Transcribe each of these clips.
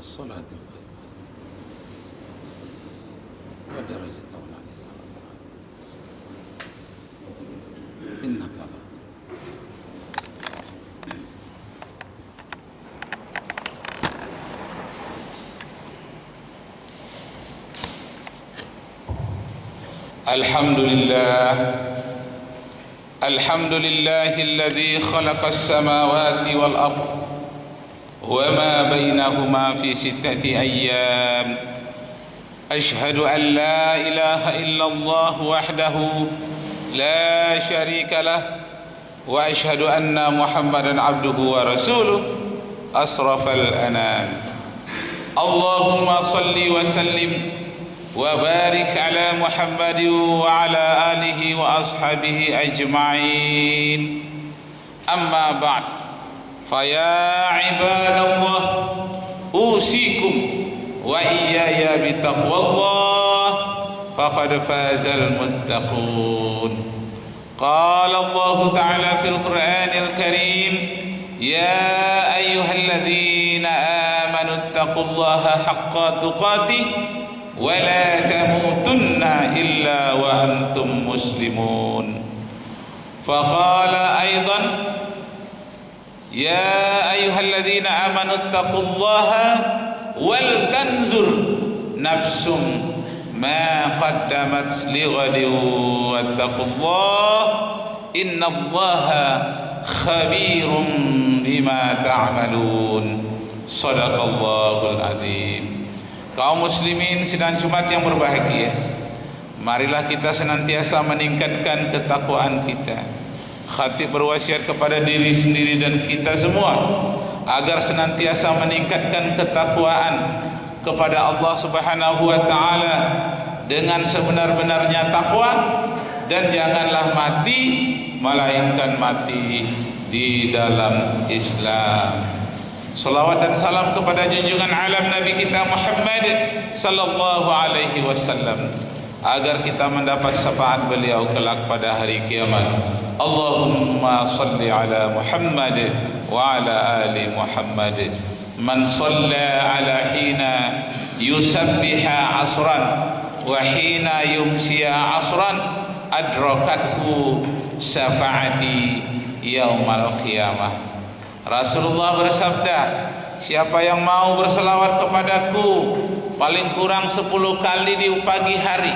الصلاة القائمة ودرجة أولادك إنك لا الحمد لله الذي خلق السماوات والأرض وما بينهما في 6 أيام. أشهد أن لا إله إلا الله وحده لا شريك له وأشهد أن محمدا عبده ورسوله أشرف الأنام. اللهم صل وسلم وبارك على محمد وعلى آله وأصحابه أجمعين. أما بعد فيا عباد الله أوصيكم وإياي بتقوى الله فقد فاز المتقون. قال الله تعالى في القرآن الكريم: يا أيها الذين آمنوا اتقوا الله حق تقاته ولا تموتن إلا وأنتم مسلمون. فقال أيضا: يا أيها الذين آمنوا اتقوا الله ولتنظر نفس ما قدمت لغد واتقوا الله إن الله خبير بما تعملون. صدق الله العظيم. Kaum muslimin sidang Jumat yang berbahagia, marilah kita senantiasa meningkatkan ketakwaan kita. Khatib berwasiat kepada diri sendiri dan kita semua agar senantiasa meningkatkan ketakwaan kepada Allah Subhanahu wa taala dengan sebenar-benarnya takwa, dan janganlah mati melainkan mati di dalam Islam. Salawat dan salam kepada junjungan alam Nabi kita Muhammad sallallahu alaihi wasallam agar kita mendapat syafaat beliau kelak pada hari kiamat. Allahumma salli ala Muhammad wa ala ali Muhammad. Man shalla ala hina yusabbiha asran wa hina yumsiya asran adrakathu syafaati yaumal qiyamah. Rasulullah bersabda, siapa yang mau berselawat kepadaku paling kurang 10 kali di pagi hari,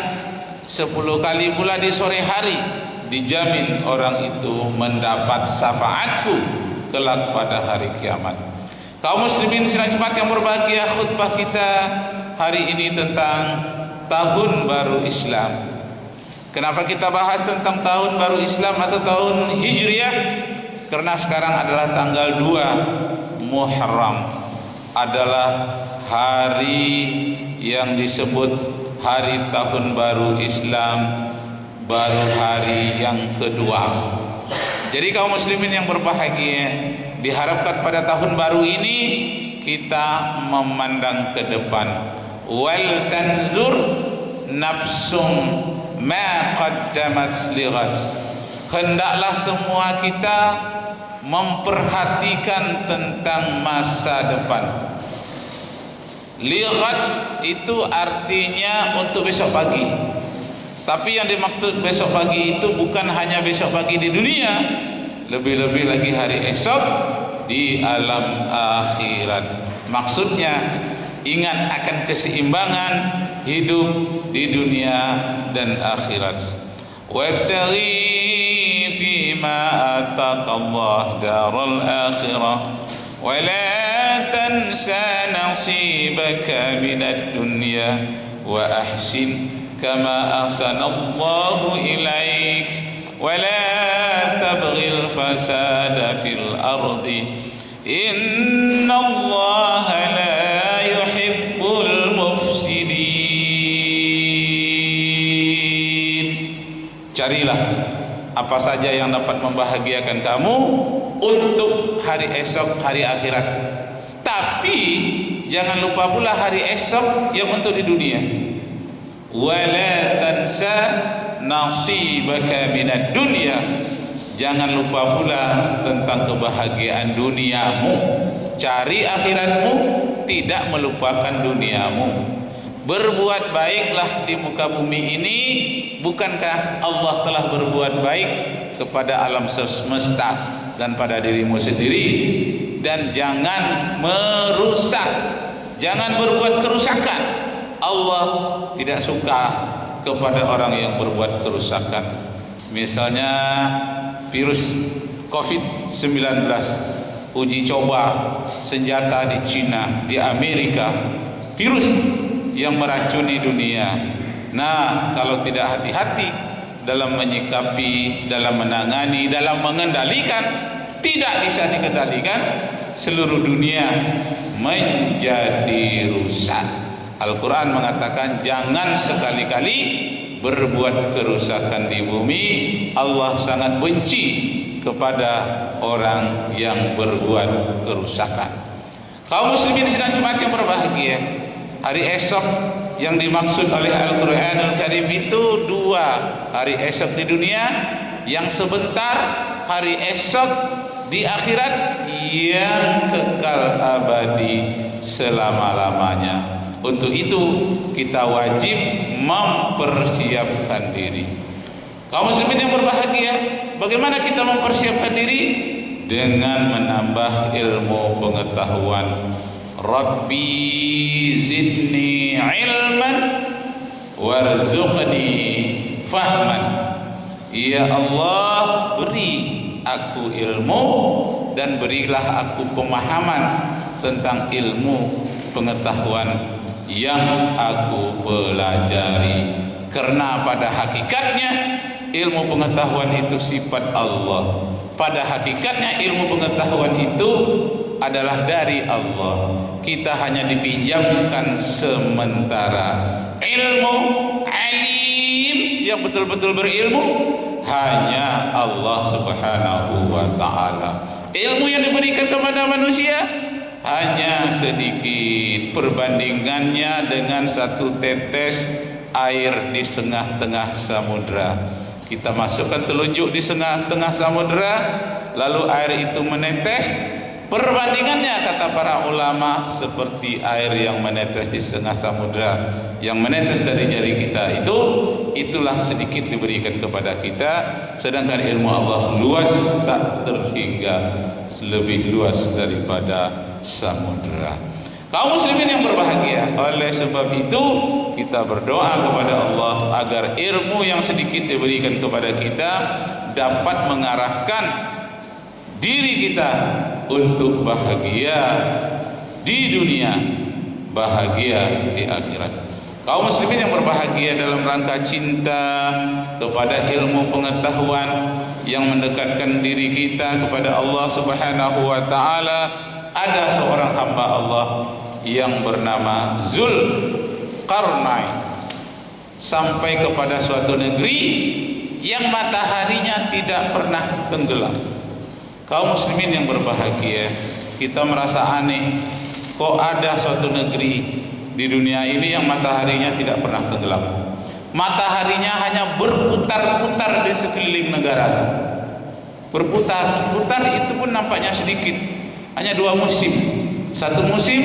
10 kali pula di sore hari, dijamin orang itu mendapat syafaatku kelak pada hari kiamat. Kaum muslimin sidang Jumat yang berbahagia, khutbah kita hari ini tentang tahun baru Islam. Kenapa kita bahas tentang tahun baru Islam atau tahun Hijriah? Karena sekarang adalah tanggal 2 Muharram, adalah hari yang disebut hari tahun baru Islam, baru hari yang kedua. Jadi kaum muslimin yang berbahagia, diharapkan pada tahun baru ini kita memandang ke depan. Wal tanzur nafsum ma qaddamat lighad. Hendaklah semua kita memperhatikan tentang masa depan. Lighad itu artinya untuk besok pagi. Tapi yang dimaksud besok pagi itu bukan hanya besok pagi di dunia, lebih-lebih lagi hari esok di alam akhirat. Maksudnya ingat akan keseimbangan hidup di dunia dan akhirat. Wabtaghi فيما آتاك الله دار الآخرة ولا تنسى نصيبك من الدنيا وأحسن كما أحسن الله إليك ولا تبغ الفساد في الأرض إن الله لا يحب المفسدين. Carilah apa saja yang dapat membahagiakan kamu untuk hari esok, hari akhirat. Tapi jangan lupa pula hari esok yang untuk di dunia. Wala tansa nasibaka minad dunya. Jangan lupa pula tentang kebahagiaan duniamu. Cari akhiratmu, tidak melupakan duniamu. Berbuat baiklah di muka bumi ini. Bukankah Allah telah berbuat baik kepada alam semesta dan pada dirimu sendiri? Dan jangan merusak, jangan berbuat kerusakan. Allah tidak suka kepada orang yang berbuat kerusakan. Misalnya virus COVID-19, uji coba senjata di Cina, di Amerika, virus yang meracuni dunia. Nah, kalau tidak hati-hati dalam menyikapi, dalam menangani, dalam mengendalikan, tidak bisa dikendalikan, seluruh dunia menjadi rusak. Al-Quran mengatakan jangan sekali-kali berbuat kerusakan di bumi. Allah sangat benci kepada orang yang berbuat kerusakan. Kaum muslimin sedang Jumat yang berbahagia, hari esok yang dimaksud oleh Al-Quranul Karim itu dua hari esok di dunia yang sebentar, hari esok di akhirat yang kekal abadi selama-lamanya. Untuk itu kita wajib mempersiapkan diri. Kaum muslimin yang berbahagia, bagaimana kita mempersiapkan diri? Dengan menambah ilmu pengetahuan. Rabbi zidni ilman warzuqni fahman. Ya Allah, beri aku ilmu dan berilah aku pemahaman tentang ilmu pengetahuan yang aku pelajari. Karena pada hakikatnya ilmu pengetahuan itu sifat Allah. Pada hakikatnya ilmu pengetahuan itu adalah dari Allah. Kita hanya dipinjamkan sementara. Ilmu alim yang betul-betul berilmu hanya Allah Subhanahu wa ta'ala. Ilmu yang diberikan kepada manusia hanya sedikit perbandingannya dengan satu tetes air di tengah-tengah samudra. Kita masukkan telunjuk di tengah-tengah samudra, lalu air itu menetes. Perbandingannya kata para ulama seperti air yang menetes di tengah samudra, yang menetes dari jari kita itu, itulah sedikit diberikan kepada kita. Sedangkan ilmu Allah luas tak terhingga, lebih luas daripada samudra. Kaum muslimin yang berbahagia, oleh sebab itu kita berdoa kepada Allah agar ilmu yang sedikit diberikan kepada kita dapat mengarahkan diri kita untuk bahagia di dunia, bahagia di akhirat. Kaum muslimin yang berbahagia, dalam rangka cinta kepada ilmu pengetahuan yang mendekatkan diri kita kepada Allah Subhanahu wa ta'ala, ada seorang hamba Allah yang bernama Zulkarnain sampai kepada suatu negeri yang mataharinya tidak pernah tenggelam. Kaum muslimin yang berbahagia, kita merasa aneh, kok ada suatu negeri di dunia ini yang mataharinya tidak pernah tenggelam. Mataharinya hanya berputar-putar di sekeliling negara. Berputar-putar itu pun nampaknya sedikit, hanya 2 musim. Satu musim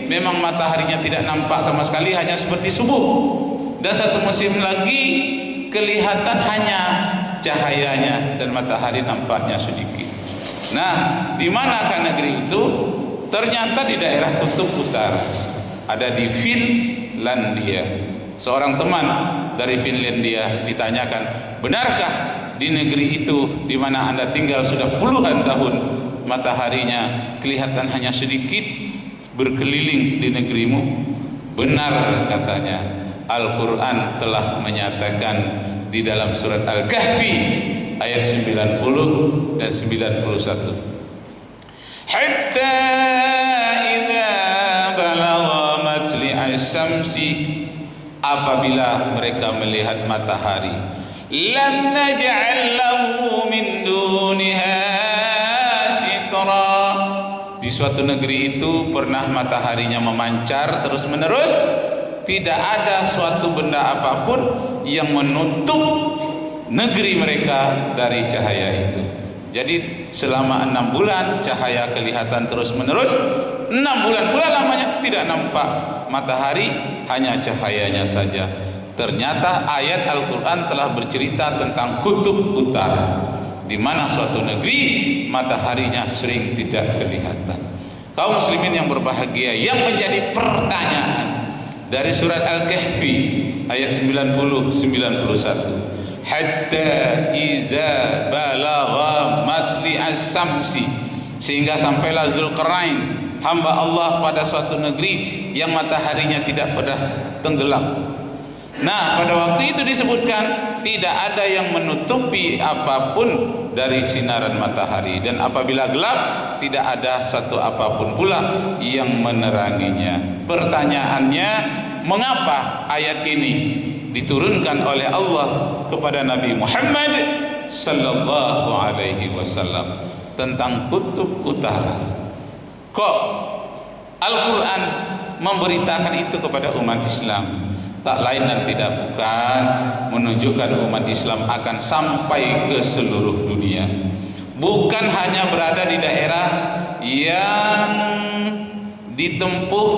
memang mataharinya tidak nampak sama sekali, hanya seperti subuh. Dan satu musim lagi kelihatan hanya cahayanya dan matahari nampaknya sedikit. Nah, di manakah negeri itu? Ternyata di daerah kutub utara, ada di Finlandia. Seorang teman dari Finlandia ditanyakan, benarkah di negeri itu di mana Anda tinggal sudah puluhan tahun mataharinya kelihatan hanya sedikit berkeliling di negerimu? Benar, katanya. Al-Quran telah menyatakan di dalam surat Al-Kahfi ayat 90 dan 91. Hatta idza balagha matli'as syamsi, apabila mereka melihat matahari, lam naj'al lahu min duniha sitra. Di suatu negeri itu pernah mataharinya memancar terus menerus, tidak ada suatu benda apapun yang menutup negeri mereka dari cahaya itu. Jadi selama 6 bulan cahaya kelihatan terus menerus, 6 bulan pula lamanya tidak nampak matahari, hanya cahayanya saja. Ternyata ayat Al-Quran telah bercerita tentang kutub utara, di mana suatu negeri mataharinya sering tidak kelihatan. Kaum muslimin yang berbahagia, yang menjadi pertanyaan dari surat Al-Kahfi ayat 90-91, hatta iza balagha matli'as samsi, sehingga sampailah Zulkarnain hamba Allah pada suatu negeri yang mataharinya tidak pernah tenggelam. Nah, pada waktu itu disebutkan tidak ada yang menutupi apapun dari sinaran matahari, dan apabila gelap tidak ada satu apapun pula yang meneranginya. Pertanyaannya, mengapa ayat ini diturunkan oleh Allah kepada Nabi Muhammad sallallahu alaihi wasallam tentang kutub utara? Kok Al-Quran memberitakan itu kepada umat Islam? Tak lain dan tidak bukan menunjukkan umat Islam akan sampai ke seluruh dunia, bukan hanya berada di daerah yang ditempuh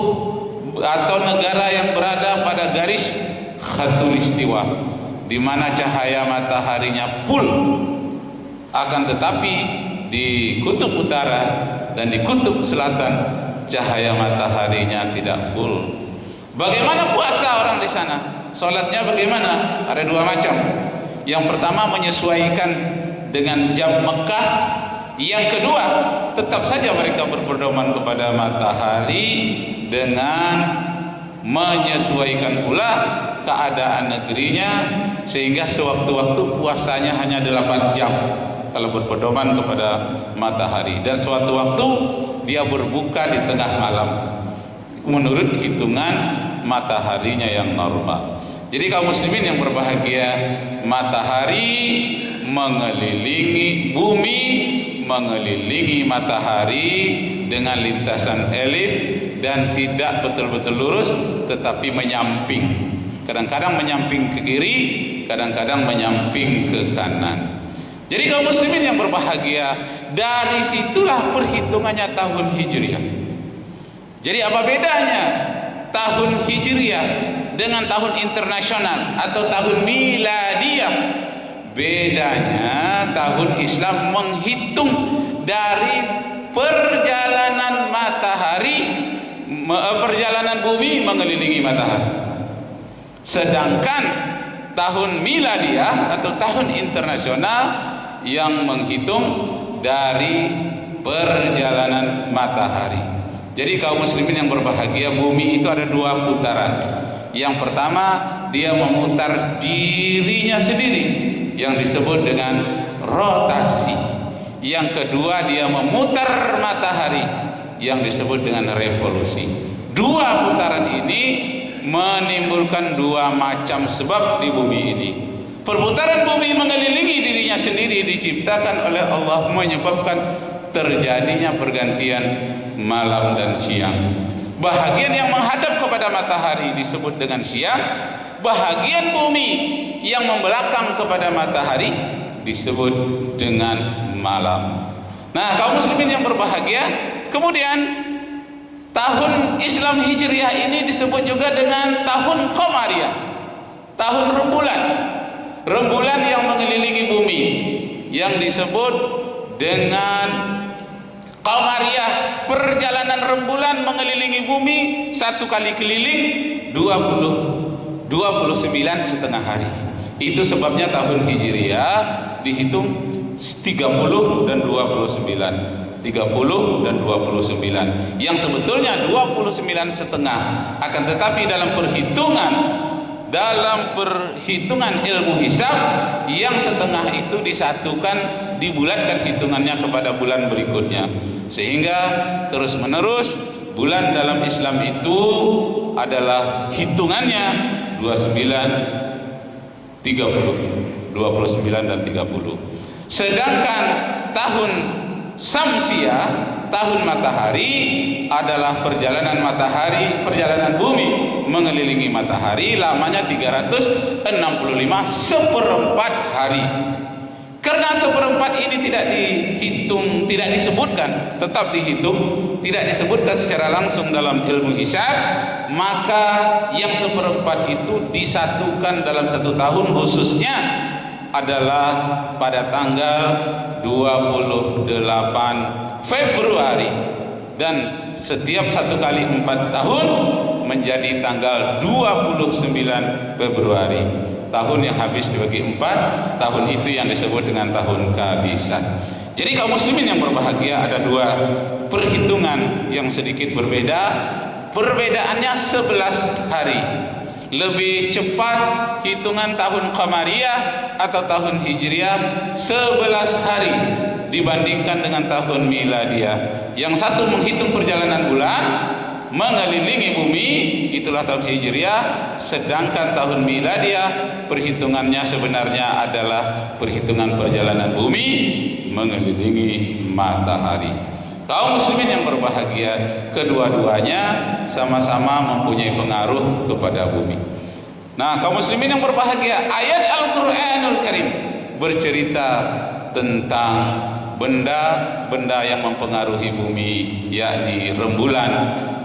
atau negara yang berada pada garis khatulistiwa, di mana cahaya mataharinya full, akan tetapi di kutub utara dan di kutub selatan cahaya mataharinya tidak full. Bagaimana puasa orang di sana? Salatnya bagaimana? Ada dua macam. Yang pertama menyesuaikan dengan jam Mekah. Yang kedua, tetap saja mereka berpedoman kepada matahari dengan menyesuaikan pula keadaan negerinya, sehingga sewaktu-waktu puasanya hanya 8 jam kalau berpedoman kepada matahari, dan suatu waktu dia berbuka di tengah malam menurut hitungan mataharinya yang normal. Jadi kaum muslimin yang berbahagia, matahari mengelilingi bumi, mengelilingi matahari dengan lintasan elip dan tidak betul-betul lurus, tetapi menyamping. Kadang-kadang menyamping ke kiri, kadang-kadang menyamping ke kanan. Jadi kaum muslimin yang berbahagia, dari situlah perhitungannya tahun Hijriah. Jadi apa bedanya tahun Hijriah dengan tahun internasional atau tahun Miladiyah? Bedanya tahun Islam menghitung dari perjalanan matahari, perjalanan bumi mengelilingi matahari. Sedangkan tahun Miladiyah atau tahun internasional yang menghitung dari perjalanan matahari. Jadi kaum muslimin yang berbahagia, bumi itu ada 2 putaran. Yang pertama, dia memutar dirinya sendiri yang disebut dengan rotasi. Yang kedua, dia memutar matahari yang disebut dengan revolusi. 2 putaran ini menimbulkan 2 macam sebab di bumi ini. Perputaran bumi mengelilingi dirinya sendiri diciptakan oleh Allah, menyebabkan terjadinya pergantian malam dan siang. Bahagian yang menghadap kepada matahari disebut dengan siang, bahagian bumi yang membelakang kepada matahari disebut dengan malam. Nah, kaum muslimin yang berbahagia, kemudian tahun Islam Hijriah ini disebut juga dengan tahun Qamariyah, tahun rembulan. Rembulan yang mengelilingi bumi yang disebut dengan Qamariyah. Perjalanan rembulan mengelilingi bumi, 1 kali keliling 29,5 hari. Itu sebabnya tahun Hijriah dihitung 30 dan 29, 30 dan 29, yang sebetulnya 29,5. Akan tetapi dalam perhitungan ilmu hisab, yang setengah itu disatukan, dibulatkan hitungannya kepada bulan berikutnya, sehingga terus menerus bulan dalam Islam itu adalah hitungannya 29, 30, 29 dan 30. Sedangkan tahun Samsiah, tahun matahari, adalah perjalanan matahari, perjalanan bumi mengelilingi matahari, lamanya 365 seperempat hari. Karena seperempat ini tidak dihitung, tidak disebutkan, tetap dihitung, tidak disebutkan secara langsung dalam ilmu hisab, maka yang seperempat itu disatukan dalam satu tahun, khususnya adalah pada tanggal 28 Februari, dan setiap 1 kali 4 tahun menjadi tanggal 29 Februari. Tahun yang habis dibagi 4, tahun itu yang disebut dengan tahun kehabisan. Jadi kaum muslimin yang berbahagia, ada 2 perhitungan yang sedikit berbeda. Perbedaannya 11 hari. Lebih cepat hitungan tahun Qamariyah atau tahun Hijriah 11 hari dibandingkan dengan tahun Miladiyah. Yang satu menghitung perjalanan bulan mengelilingi bumi, itulah tahun Hijriah, sedangkan tahun Miladiyah perhitungannya sebenarnya adalah perhitungan perjalanan bumi mengelilingi matahari. Kaum muslimin yang berbahagia, kedua-duanya sama-sama mempunyai pengaruh kepada bumi. Nah, kaum muslimin yang berbahagia, ayat Al-Qur'anul Karim bercerita tentang benda-benda yang mempengaruhi bumi, yakni rembulan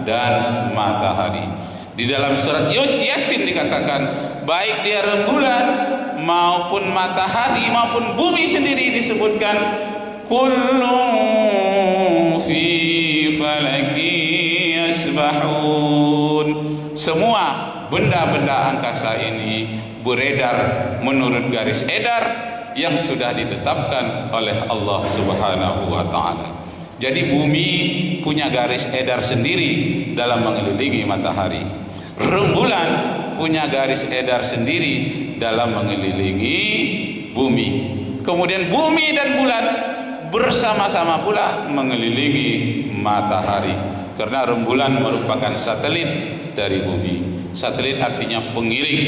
dan matahari. Di dalam surat Yasin dikatakan, baik dia rembulan maupun matahari maupun bumi sendiri disebutkan kullu fi falaki yasbahun. Semua benda-benda angkasa ini beredar menurut garis edar yang sudah ditetapkan oleh Allah Subhanahu wa taala. Jadi bumi punya garis edar sendiri dalam mengelilingi matahari. Rembulan punya garis edar sendiri dalam mengelilingi bumi. Kemudian bumi dan bulan bersama-sama pula mengelilingi matahari. Karena rembulan merupakan satelit dari bumi. Satelit artinya pengiring.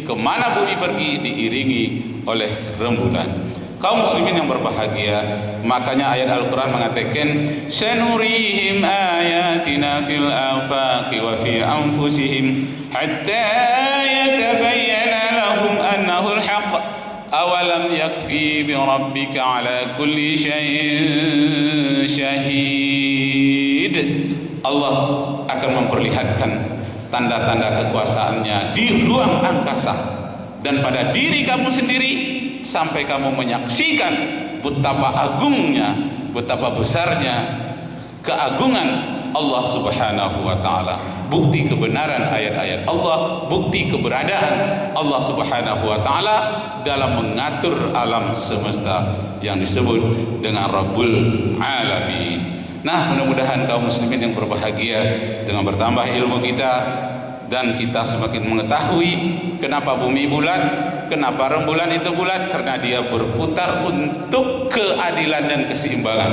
Kemana bumi pergi diiringi oleh rembulan. Kaum muslimin yang berbahagia, makanya ayat Al-Quran mengatakan sanurihim ayatina fil afaqi wa fi anfusihim hatta yatabayyana lahum annahu al-haq awalam yakfi bi rabbika ala kulli syai'in syahid. Allah akan memperlihatkan tanda-tanda kekuasaannya di ruang angkasa dan pada diri kamu sendiri, sampai kamu menyaksikan betapa agungnya, betapa besarnya keagungan Allah Subhanahu wa taala. Bukti kebenaran ayat-ayat Allah, bukti keberadaan Allah Subhanahu wa taala dalam mengatur alam semesta yang disebut dengan Rabbul Alamin. Nah, mudah-mudahan kaum muslimin yang berbahagia, dengan bertambah ilmu kita dan kita semakin mengetahui kenapa bumi bulat, kenapa rembulan itu bulat, karena dia berputar untuk keadilan dan keseimbangan.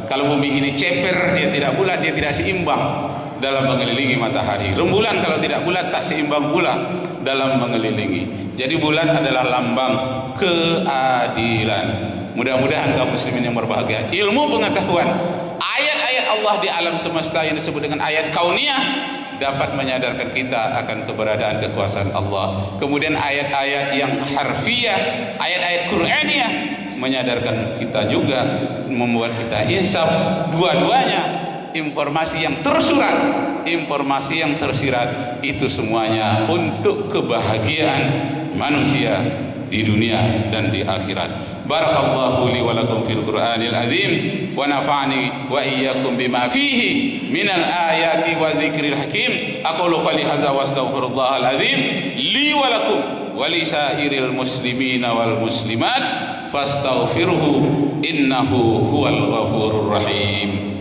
Kalau bumi ini ceper, dia tidak bulat, dia tidak seimbang dalam mengelilingi matahari. Rembulan kalau tidak bulat tak seimbang pula dalam mengelilingi. Jadi bulan adalah lambang keadilan. Mudah-mudahan kaum muslimin yang berbahagia, ilmu pengetahuan ayat-ayat Allah di alam semesta yang disebut dengan ayat kauniyah dapat menyadarkan kita akan keberadaan kekuasaan Allah. Kemudian ayat-ayat yang harfiah, ayat-ayat Qur'aniyah menyadarkan kita juga, membuat kita insaf. Dua-duanya informasi yang tersurat, informasi yang tersirat, itu semuanya untuk kebahagiaan manusia di dunia dan di akhirat. Barakallahu li wa lakum fil Qur'anil azim wa nafa'ani wa iyyakum bima fihi minal ayati wa dzikril hakim. Aqulu qali hadza wa astaghfirullahal azim li wa lakum wa li sairil muslimina wal muslimat fastaghfiruhu innahu huwal ghafurur rahim.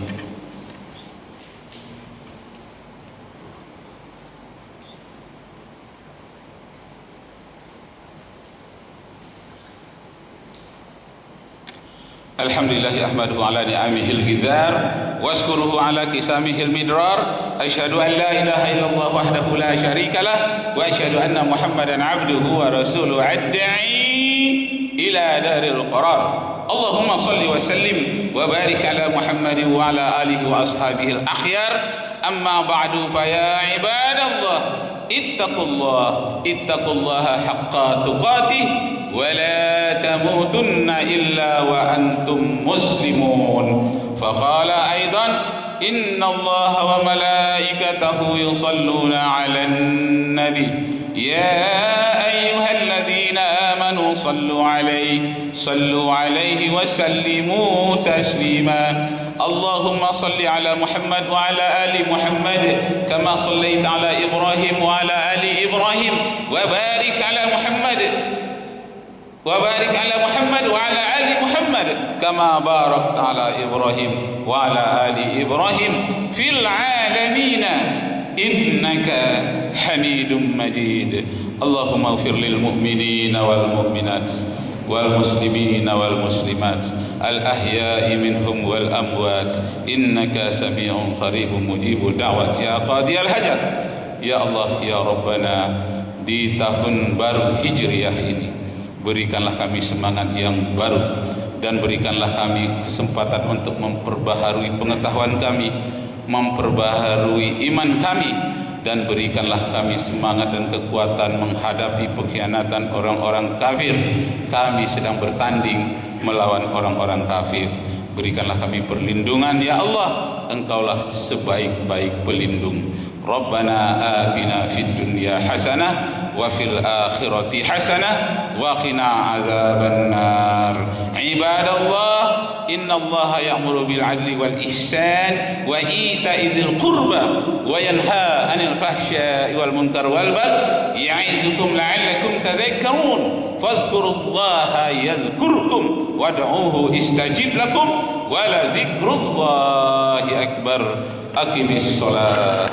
Alhamdulillahi ahmaduhu ala ni'amihil ghidhar washkuruhu ala kisamihil midrar. Asyhadu an la ilaha illallah wahdahu la syarikalah wa asyhadu anna Muhammadan abduhu wa rasuluhu adda'i ila daril qarar. Allahumma salli wa sallim wa barik ala Muhammadin wa ala alihi wa ashabihi al-akhyar. Amma ba'du, fa ya ibadallah ittaqullaha haqqa tuqatih ولا تموتن إلا وأنتم مسلمون. فقال أيضا إن الله وملائكته يصلون على النبي يا أيها الذين آمنوا صلوا عليه وسلموا تسليما. اللهم صل على محمد وعلى آل محمد كما صليت على إبراهيم وعلى آل إبراهيم وبارك على محمد وعلى آل محمد كما باركت على إبراهيم وعلى آل إبراهيم في العالمين إنك حميد مجيد. اللهم اغفر للمؤمنين والمؤمنات والمسلمين والمسلمات الأحياء منهم والأموات إنك سميع قريب مجيب الدعوات يا قاضي الحاجات. Ya Allah, ya Rabbana, di tahun baru Hijriah ini berikanlah kami semangat yang baru dan berikanlah kami kesempatan untuk memperbaharui pengetahuan kami, memperbaharui iman kami, dan berikanlah kami semangat dan kekuatan menghadapi pengkhianatan orang-orang kafir. Kami sedang bertanding melawan orang-orang kafir. Berikanlah kami perlindungan ya Allah, Engkaulah sebaik-baik pelindung. Rabbana atina fid dunya hasanah wa fil akhirati hasanah wa qina azaban nar. Ibadallah, innallaha ya'muru bil 'adli wal ihsan wa ita'i dzil qurba wa yanha 'anil fahsya'i wal munkar wal baghi ya'izukum la'allakum tadhakkarun. Fadhkurullaha yazkurkum wad'uuhu istajib lakum wa la dzikrullahi akbar. Aqimis shalah.